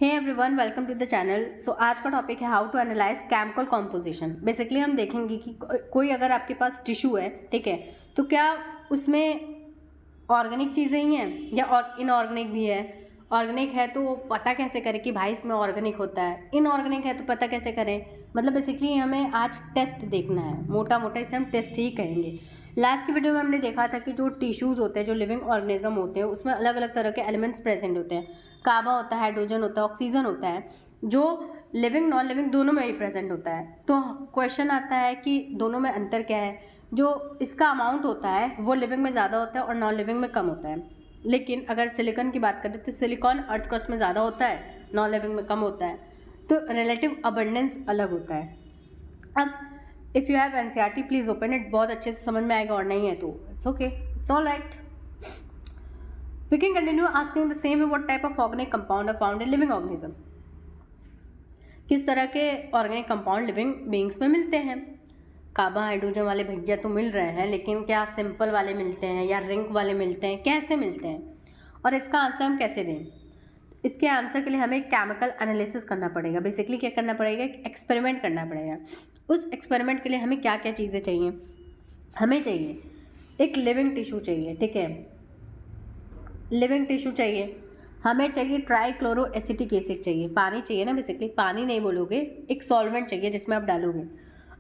Hey everyone, welcome to the channel. So आज का topic है how to analyse chemical composition. Basically हम देखेंगे कि कोई अगर आपके पास टिश्यू है, ठीक है, तो क्या उसमें ऑर्गेनिक चीज़ें ही हैं या और इनऑर्गेनिक भी है। ऑर्गेनिक है तो पता कैसे करें कि भाई इसमें ऑर्गेनिक होता है, इनऑर्गेनिक है तो पता कैसे करें। मतलब बेसिकली हमें आज टेस्ट देखना है, मोटा मोटा इसे हम टेस्ट ही कहेंगे। लास्ट की वीडियो में हमने देखा था कि जो टिश्यूज़ होते हैं, जो लिविंग ऑर्गेनिज्म होते हैं, उसमें अलग अलग तरह के एलिमेंट्स प्रेजेंट होते हैं। कार्बन होता है, हाइड्रोजन होता है, ऑक्सीजन होता है, जो लिविंग नॉन लिविंग दोनों में ही प्रेजेंट होता है। तो क्वेश्चन आता है कि दोनों में अंतर क्या है। जो इसका अमाउंट होता है वो लिविंग में ज़्यादा होता है और नॉन लिविंग में कम होता है। लेकिन अगर सिलिकॉन की बात करें तो सिलिकॉन अर्थ क्रस्ट में ज़्यादा होता है, नॉन लिविंग में कम होता है। तो रिलेटिव अबंडेंस अलग होता है। अब if you have NCERT please open it, बहुत अच्छे से समझ में आएगा, और नहीं है तो it's okay, it's all right. We can continue asking the same what type of organic compound are found in living organism. किस तरह के ऑर्गेनिक कंपाउंड लिविंग बीइंग्स में मिलते हैं। कार्बन हाइड्रोजन वाले भैया तो मिल रहे हैं, लेकिन क्या सिंपल वाले मिलते हैं या रिंग वाले मिलते हैं, कैसे मिलते हैं, और इसका आंसर हम कैसे दें। इसके आंसर के लिए हमें केमिकल एनालिसिस करना पड़ेगा। बेसिकली क्या करना पड़ेगा, एक एक्सपेरिमेंट करना पड़ेगा। उस एक्सपेरिमेंट के लिए हमें क्या क्या चीज़ें चाहिए। हमें चाहिए एक लिविंग टिश्यू चाहिए, ठीक है, लिविंग टिश्यू चाहिए। हमें चाहिए ट्राईक्लोरो एसिटिक एसिड चाहिए, पानी चाहिए ना, बेसिकली पानी नहीं बोलोगे, एक सॉल्वेंट चाहिए जिसमें आप डालोगे।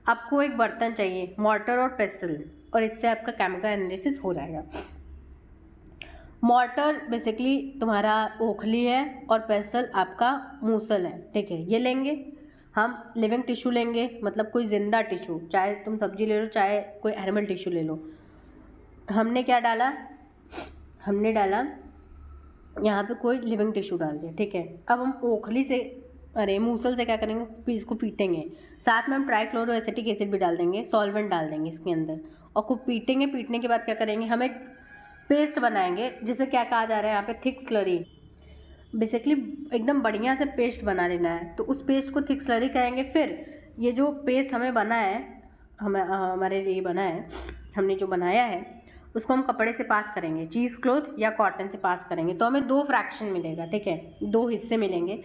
आपको एक बर्तन चाहिए, मॉर्टर और पेस्टल, और इससे आपका केमिकल एनालिसिस हो जाएगा। मॉर्टर बेसिकली तुम्हारा ओखली है और पेस्टल आपका मूसल है, ठीक है। ये लेंगे हम, लिविंग टिश्यू लेंगे, मतलब कोई जिंदा टिश्यू, चाहे तुम सब्जी ले लो चाहे कोई एनिमल टिश्यू ले लो। हमने क्या डाला, हमने डाला यहाँ पे कोई लिविंग टिश्यू डाल दिया, ठीक है। अब हम ओखली से, अरे मूसल से क्या करेंगे, इसको पीटेंगे। साथ में हम ट्राईक्लोरो एसिटिक एसिड भी डाल देंगे, सॉल्वेंट डाल देंगे इसके अंदर, और खूब पीटेंगे। पीटने के बाद क्या करेंगे, हम एक पेस्ट बनाएंगे, जिसे क्या कहा जा रहा है यहाँ पे, थिक स्लरी। बेसिकली एकदम बढ़िया से पेस्ट बना लेना है, तो उस पेस्ट को थिक स्लरी कहेंगे। फिर ये जो पेस्ट हमें बना है, हमारे लिए बना है, हमने जो बनाया है, उसको हम कपड़े से पास करेंगे, चीज़ क्लॉथ या कॉटन से पास करेंगे, तो हमें 2 फ्रैक्शन मिलेगा, ठीक है, 2 हिस्से मिलेंगे।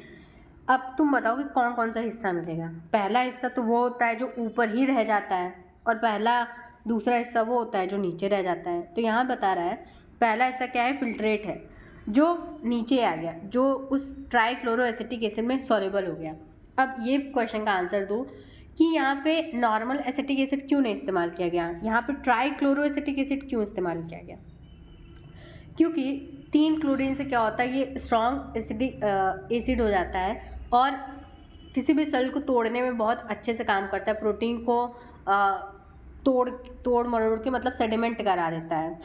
अब तुम बताओ कि कौन कौन सा हिस्सा मिलेगा। पहला हिस्सा तो वो होता है जो ऊपर ही रह जाता है, और दूसरा हिस्सा वो होता है जो नीचे रह जाता है। तो यहाँ बता रहा है पहला हिस्सा क्या है, फिल्ट्रेट है, जो नीचे आ गया, जो उस ट्राईक्लोरो एसिटिक एसिड में सॉल्युबल हो गया। अब ये क्वेश्चन का आंसर दो कि यहाँ पे नॉर्मल एसिटिक एसिड क्यों नहीं इस्तेमाल किया गया, यहाँ पे ट्राईक्लोरो एसिटिक एसिड क्यों इस्तेमाल किया गया। क्योंकि 3 क्लोरीन से क्या होता है, ये स्ट्रॉन्ग एसिडिक एसिड हो जाता है और किसी भी सेल को तोड़ने में बहुत अच्छे से काम करता है। प्रोटीन को तोड़ मरोड़ के मतलब सेडिमेंट करा देता है,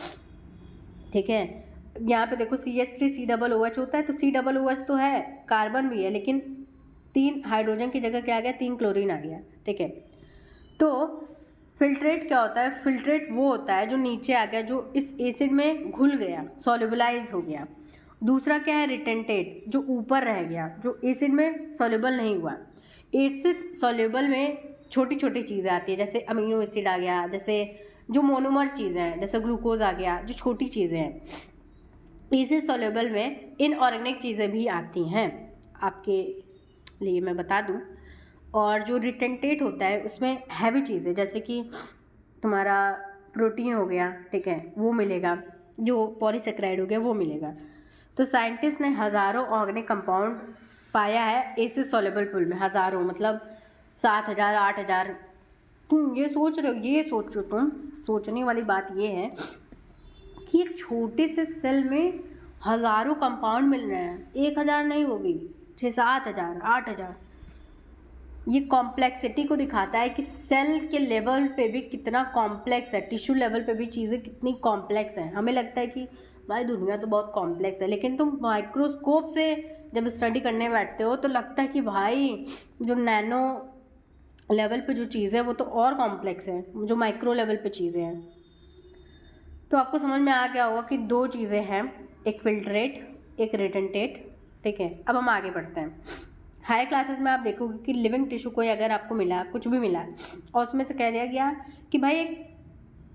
ठीक है। यहाँ पे देखो CH3COOH होता है, तो COOH तो है, कार्बन भी है, लेकिन 3 हाइड्रोजन की जगह क्या आ गया, 3 क्लोरीन आ गया, ठीक है। तो फिल्ट्रेट क्या होता है, फिल्ट्रेट वो होता है जो नीचे आ गया, जो इस एसिड में घुल गया, सॉल्युबलाइज हो गया। दूसरा क्या है, रिटेंटेट, जो ऊपर रह गया, जो एसिड में सॉल्युबल नहीं हुआ। एसिड सॉल्युबल में छोटी छोटी चीज़ें आती है, जैसे अमीनो एसिड आ गया, जैसे जो मोनोमर चीज़ें हैं, जैसे ग्लूकोज आ गया, जो छोटी चीज़ें हैं। एसिड सॉल्युबल में इनऑर्गेनिक चीज़ें भी आती हैं, आपके लिए मैं बता दूं। और जो रिटेंटेट होता है उसमें हैवी चीज़ें, जैसे कि तुम्हारा प्रोटीन हो गया, ठीक है, वो मिलेगा, जो पॉलीसेक्राइड हो गया वो मिलेगा। तो साइंटिस्ट ने हज़ारों ऑर्गेनिक कंपाउंड पाया है एसिड सॉल्युबल पूल में, हज़ारों मतलब 7,000 8,000। तुम ये सोच रहे हो, ये सोचो, तुम सोचने वाली बात ये है कि एक छोटे से सेल में हज़ारों कंपाउंड मिल रहे हैं। 1,000 नहीं, वो भी 6-7,000 8,000। ये कॉम्प्लेक्सिटी को दिखाता है कि सेल के लेवल पे भी कितना कॉम्प्लेक्स है, टिश्यू लेवल पे भी चीज़ें कितनी कॉम्प्लेक्स हैं। हमें लगता है कि भाई दुनिया तो बहुत कॉम्प्लेक्स है, लेकिन तुम माइक्रोस्कोप से जब स्टडी करने बैठते हो तो लगता है कि भाई जो नैनो लेवल पे जो चीज़ें हैं वो तो और कॉम्प्लेक्स है, जो माइक्रो लेवल पे चीज़ें हैं। तो आपको समझ में आ गया होगा कि 2 चीज़ें हैं, एक फिल्ट्रेट, एक रिटेंटेट, ठीक है। अब हम आगे बढ़ते हैं। हाई क्लासेस में आप देखोगे कि लिविंग टिश्यू कोई अगर आपको मिला, कुछ भी मिला, और उसमें से कह दिया गया कि भाई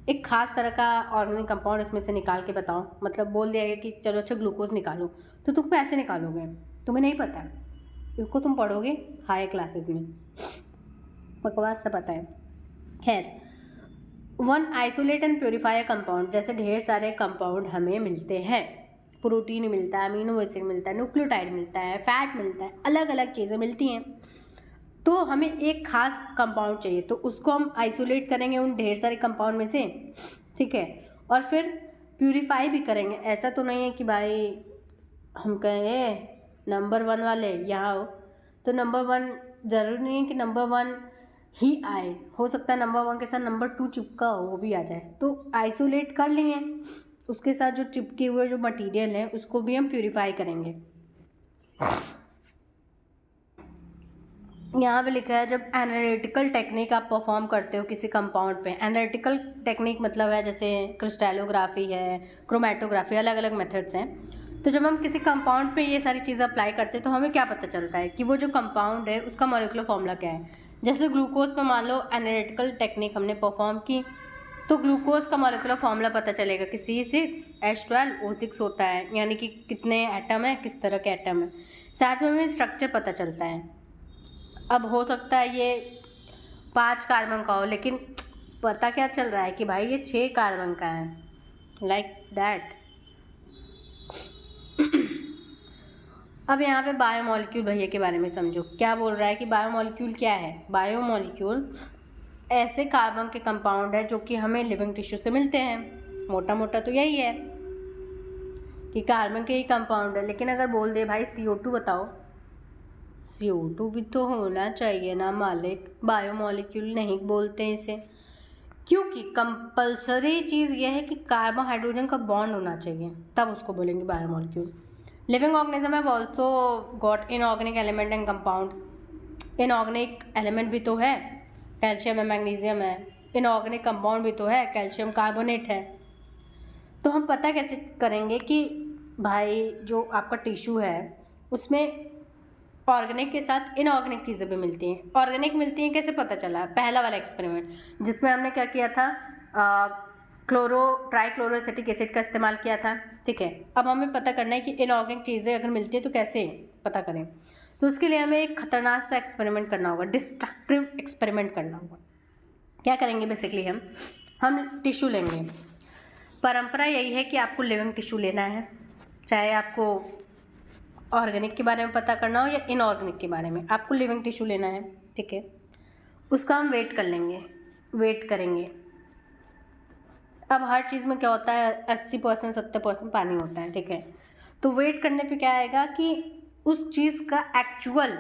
एक खास तरह का ऑर्गेनिक कंपाउंड इसमें से निकाल के बताओ, मतलब बोल दिया गया कि चलो अच्छा ग्लूकोज निकालो, तो तुम कैसे निकालोगे, तुम्हें नहीं पता। इसको तुम पढ़ोगे हायर क्लासेस में, बकवास सा पता है। खैर, one isolate and purify a compound, जैसे ढेर सारे कंपाउंड हमें मिलते हैं, प्रोटीन मिलता है, अमीनो एसिड मिलता है, न्यूक्लियोटाइड मिलता है, फैट मिलता है, अलग अलग चीज़ें मिलती हैं। तो हमें एक खास कंपाउंड चाहिए, तो उसको हम आइसोलेट करेंगे उन ढेर सारे कंपाउंड में से, ठीक है, और फिर प्यूरीफाई भी करेंगे। ऐसा तो नहीं है कि भाई हम कहें नंबर 1 वाले यहाँ हो, तो नंबर 1 ज़रूरी नहीं है कि नंबर 1 ही आए, हो सकता है नंबर 1 के साथ नंबर 2 चिपका हो, वो भी आ जाए। तो आइसोलेट कर लिए, उसके साथ जो चिपके हुए जो मटेरियल है उसको भी हम प्यूरीफाई करेंगे। यहाँ पे लिखा है जब एनालिटिकल टेक्निक आप परफॉर्म करते हो किसी कंपाउंड पे, एनालिटिकल टेक्निक मतलब है जैसे क्रिस्टलोग्राफी है, क्रोमेटोग्राफी, अलग अलग मेथड्स हैं। तो जब हम किसी कंपाउंड पे ये सारी चीज़ें अप्लाई करते हैं तो हमें क्या पता चलता है कि वो जो कंपाउंड है उसका मॉलिक्यूलर फॉर्मूला क्या है। जैसे ग्लूकोज पे मान लो एनालिटिकल टेक्निक हमने परफॉर्म की, तो ग्लूकोज का मॉलिक्यूलर फॉर्मूला पता चलेगा कि C6H12O6 होता है, यानी कि कितने एटम है, किस तरह के एटम है, साथ में हमें स्ट्रक्चर पता चलता है। अब हो सकता है ये 5 कार्बन का हो, लेकिन पता क्या चल रहा है कि भाई ये 6 कार्बन का है, लाइक दैट। अब यहाँ पे बायोमोलिक्यूल भैया के बारे में समझो, क्या बोल रहा है कि बायोमोलिक्यूल क्या है। बायोमोलिक्यूल ऐसे कार्बन के कंपाउंड है जो कि हमें लिविंग टिश्यू से मिलते हैं। मोटा मोटा तो यही है कि कार्बन के ही कंपाउंड है, लेकिन अगर बोल दे भाई CO2 बताओ, CO2 भी तो होना चाहिए ना मालिक, बायोमोलिक्यूल नहीं बोलते हैं इसे, क्योंकि कंपलसरी चीज़ यह है कि कार्बन हाइड्रोजन का बॉन्ड होना चाहिए, तब उसको बोलेंगे biomolecule. Living organism have also got inorganic element and compound. Inorganic element भी तो है, कैल्शियम है, मैग्नीशियम है। इनऑर्गेनिक कंपाउंड भी तो है, कैल्शियम कार्बोनेट है। तो हम पता कैसे करेंगे कि भाई जो आपका टिश्यू है उसमें ऑर्गेनिक के साथ इनऑर्गेनिक चीज़ें भी मिलती हैं। ऑर्गेनिक मिलती हैं कैसे पता चला, पहला वाला एक्सपेरिमेंट जिसमें हमने क्या किया था, ट्राइक्लोरोएसिटिक एसिड का इस्तेमाल किया था, ठीक है। अब हमें पता करना है कि इनऑर्गेनिक चीज़ें अगर मिलती हैं तो कैसे पता करें। तो उसके लिए हमें एक खतरनाक सा एक्सपेरिमेंट करना होगा, डिस्ट्रक्टिव एक्सपेरिमेंट करना होगा। क्या करेंगे बेसिकली, हम टिश्यू लेंगे। परंपरा यही है कि आपको लिविंग टिश्यू लेना है, चाहे आपको ऑर्गेनिक के बारे में पता करना हो या इनऑर्गेनिक के बारे में, आपको लिविंग टिश्यू लेना है, ठीक है। उसका हम वेट कर लेंगे, वेट करेंगे। अब हर चीज़ में क्या होता है, 80% 70% पानी होता है, ठीक है। तो वेट करने पे क्या आएगा कि उस चीज़ का एक्चुअल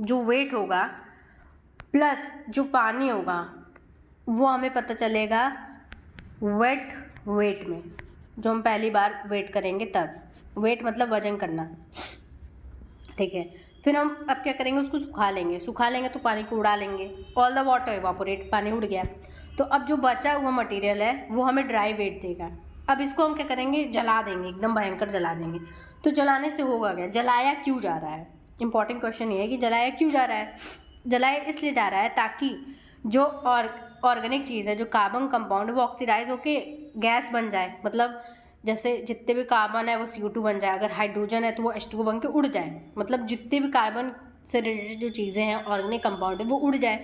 जो वेट होगा प्लस जो पानी होगा वो हमें पता चलेगा वेट में, जो हम पहली बार वेट करेंगे तब। वेट मतलब वजन करना, ठीक है। फिर हम अब क्या करेंगे, उसको सुखा लेंगे तो पानी को उड़ा लेंगे, ऑल द वाटर इवापोरेट, पानी उड़ गया। तो अब जो बचा हुआ मटेरियल है वो हमें ड्राई वेट देगा। अब इसको हम क्या करेंगे, जला देंगे, एकदम भयंकर जला देंगे। तो जलाने से होगा क्या, जलाया क्यों जा रहा है, इंपॉर्टेंट क्वेश्चन ये है कि जलाया क्यों जा रहा है। जलाया इसलिए जा रहा है ताकि जो ऑर्गेनिक चीज़ है, जो कार्बन कंपाउंड, वो ऑक्सीडाइज होके गैस बन जाए, मतलब जैसे जितने भी कार्बन है वो CO2 बन जाए, अगर हाइड्रोजन है तो वो H2O बन के उड़ जाए, मतलब जितने भी कार्बन से रिलेटेड जो चीज़ें हैं ऑर्गेनिक कंपाउंड है वो उड़ जाए,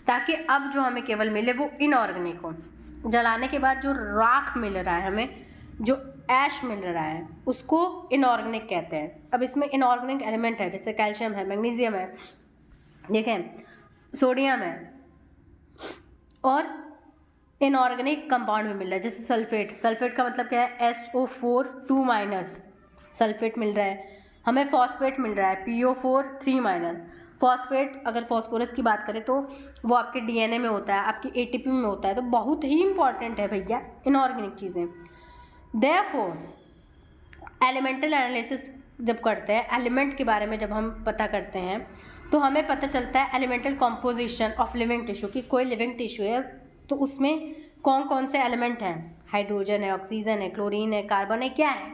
ताकि अब जो हमें केवल मिले वो इनऑर्गेनिक हो। जलाने के बाद जो राख मिल रहा है हमें, जो ऐश मिल रहा है, उसको इनऑर्गेनिक कहते हैं। अब इसमें इनऑर्गेनिक एलिमेंट है जैसे कैल्शियम है, मैग्नीशियम है, देखें सोडियम है, और इनऑर्गेनिक कंपाउंड भी मिल रहा है जैसे सल्फेट। सल्फेट का मतलब क्या है, SO4 2- सल्फेट मिल रहा है हमें। फॉस्फेट मिल रहा है, PO4 3-। फॉस्फेट, अगर फॉस्फोरस की बात करें तो वो आपके DNA में होता है, आपकी ATP में होता है, तो बहुत ही इंपॉर्टेंट है भैया इनऑर्गेनिक चीज़ें। देयरफॉर एलिमेंटल एनालिसिस जब करते हैं, एलिमेंट के बारे में जब हम पता करते हैं तो हमें पता चलता है elemental composition of living tissue, कि कोई लिविंग टिश्यू है तो उसमें कौन कौन से एलिमेंट हैं, हाइड्रोजन है, ऑक्सीजन है, क्लोरीन है, कार्बन है, क्या है।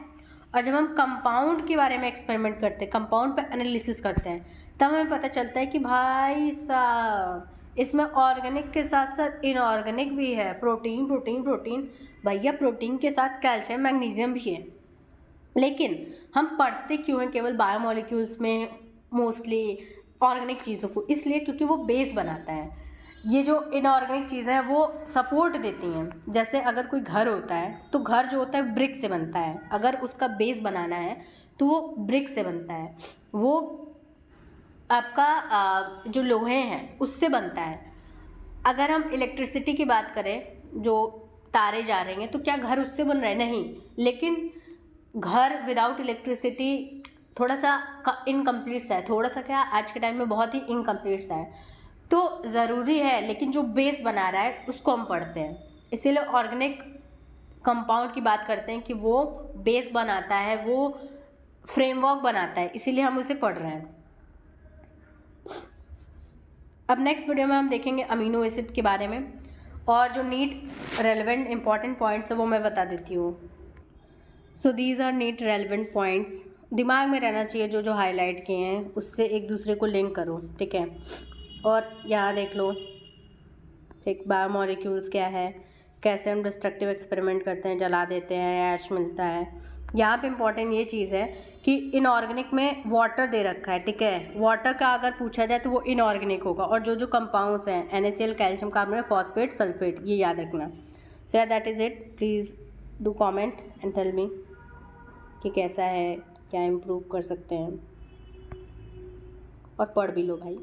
और जब हम कंपाउंड के बारे में एक्सपेरिमेंट करते हैं, कंपाउंड पे एनालिसिस करते हैं, तब हमें पता चलता है कि भाई साहब इसमें ऑर्गेनिक के साथ साथ इनऑर्गेनिक भी है, प्रोटीन भैया, प्रोटीन के साथ कैल्शियम मैग्नीशियम भी है। लेकिन हम पढ़ते क्यों हैं केवल बायोमोलिक्यूल्स में मोस्टली ऑर्गेनिक चीज़ों को, इसलिए क्योंकि वो बेस बनाता है। ये जो इनऑर्गेनिक चीज़ें हैं वो सपोर्ट देती हैं। जैसे अगर कोई घर होता है तो घर जो होता है ब्रिक से बनता है, अगर उसका बेस बनाना है तो वो ब्रिक से बनता है, वो आपका जो लोहे हैं उससे बनता है। अगर हम इलेक्ट्रिसिटी की बात करें, जो तारे जा रहे हैं तो क्या घर उससे बन रहा है? नहीं। लेकिन घर विदाउट इलेक्ट्रिसिटी थोड़ा सा इनकम्प्लीट सा है, थोड़ा सा क्या आज के टाइम में बहुत ही इनकम्प्लीट सा है। तो ज़रूरी है, लेकिन जो बेस बना रहा है उसको हम पढ़ते हैं। इसीलिए ऑर्गेनिक कंपाउंड की बात करते हैं कि वो बेस बनाता है, वो फ्रेमवर्क बनाता है, इसीलिए हम उसे पढ़ रहे हैं। अब नेक्स्ट वीडियो में हम देखेंगे अमीनो एसिड के बारे में, और जो नीट रेलेवेंट इंपॉर्टेंट पॉइंट्स है वो मैं बता देती हूँ। So these are neat relevant points, दिमाग में रहना चाहिए जो जो हाईलाइट किए हैं, उससे एक दूसरे को लिंक करो, ठीक है। और यहाँ देख लो, एक बायोमोलिक्यूल्स क्या है, कैसे हम डिस्ट्रक्टिव एक्सपेरिमेंट करते हैं, जला देते हैं, ऐश मिलता है। यहाँ पे इम्पॉर्टेंट ये चीज़ है कि इनऑर्गेनिक में वाटर दे रखा है, ठीक है। वाटर का अगर पूछा जाए तो वो इनऑर्गेनिक होगा, और जो जो कंपाउंड्स हैं NaCl, calcium carbonate, phosphate, sulphate, ये याद रखना। So yeah that is it. Please do comment and tell me कि कैसा है, क्या इम्प्रूव कर सकते हैं, और पढ़ भी लो भाई।